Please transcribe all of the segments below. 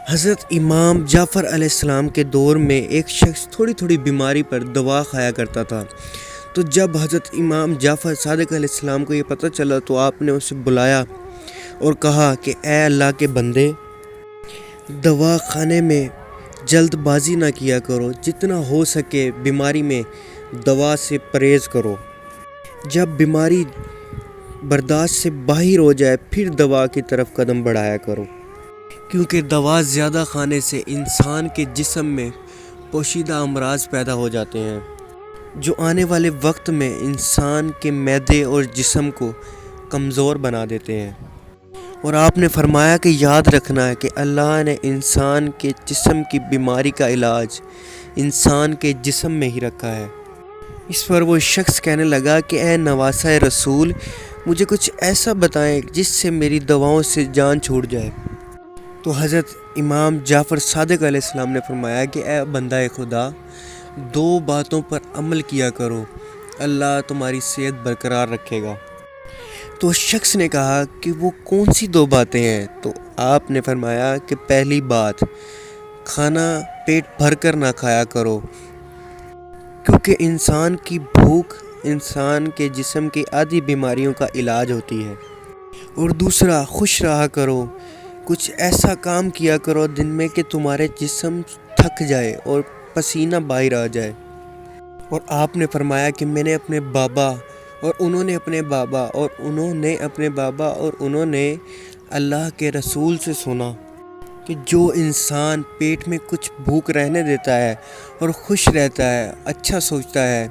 حضرت امام جعفر علیہ السلام کے دور میں ایک شخص تھوڑی تھوڑی بیماری پر دوا کھایا کرتا تھا۔ تو جب حضرت امام جعفر صادق علیہ السلام کو یہ پتہ چلا تو آپ نے اسے بلایا اور کہا کہ اے اللہ کے بندے، دوا کھانے میں جلد بازی نہ کیا کرو، جتنا ہو سکے بیماری میں دوا سے پرہیز کرو۔ جب بیماری برداشت سے باہر ہو جائے پھر دوا کی طرف قدم بڑھایا کرو، کیونکہ دوا زیادہ کھانے سے انسان کے جسم میں پوشیدہ امراض پیدا ہو جاتے ہیں جو آنے والے وقت میں انسان کے معدے اور جسم کو کمزور بنا دیتے ہیں۔ اور آپ نے فرمایا کہ یاد رکھنا ہے کہ اللہ نے انسان کے جسم کی بیماری کا علاج انسان کے جسم میں ہی رکھا ہے۔ اس پر وہ شخص کہنے لگا کہ اے نواسہ رسول، مجھے کچھ ایسا بتائیں جس سے میری دواؤں سے جان چھوٹ جائے۔ تو حضرت امام جعفر صادق علیہ السلام نے فرمایا کہ اے بندہ خدا، 2 باتوں پر عمل کیا کرو، اللہ تمہاری صحت برقرار رکھے گا۔ تو اس شخص نے کہا کہ وہ کون سی 2 باتیں ہیں؟ تو آپ نے فرمایا کہ پہلی بات، کھانا پیٹ بھر کر نہ کھایا کرو، کیونکہ انسان کی بھوک انسان کے جسم کی آدھی بیماریوں کا علاج ہوتی ہے۔ اور دوسرا، خوش رہا کرو، کچھ ایسا کام کیا کرو دن میں کہ تمہارے جسم تھک جائے اور پسینہ باہر آ جائے۔ اور آپ نے فرمایا کہ میں نے اپنے بابا اور انہوں نے اپنے بابا اور انہوں نے اپنے بابا اور انہوں نے اللہ کے رسول سے سنا کہ جو انسان پیٹ میں کچھ بھوک رہنے دیتا ہے اور خوش رہتا ہے، اچھا سوچتا ہے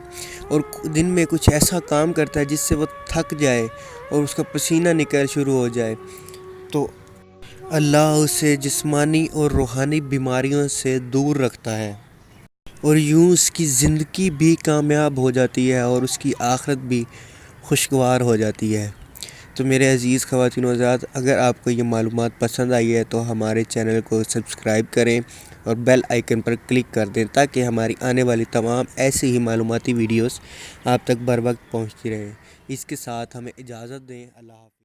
اور دن میں کچھ ایسا کام کرتا ہے جس سے وہ تھک جائے اور اس کا پسینہ نکل شروع ہو جائے، تو اللہ اسے جسمانی اور روحانی بیماریوں سے دور رکھتا ہے، اور یوں اس کی زندگی بھی کامیاب ہو جاتی ہے اور اس کی آخرت بھی خوشگوار ہو جاتی ہے۔ تو میرے عزیز خواتین و حضرات، اگر آپ کو یہ معلومات پسند آئی ہے تو ہمارے چینل کو سبسکرائب کریں اور بیل آئیکن پر کلک کر دیں تاکہ ہماری آنے والی تمام ایسی ہی معلوماتی ویڈیوز آپ تک بر وقت پہنچتی رہیں۔ اس کے ساتھ ہمیں اجازت دیں۔ اللہ حافظ۔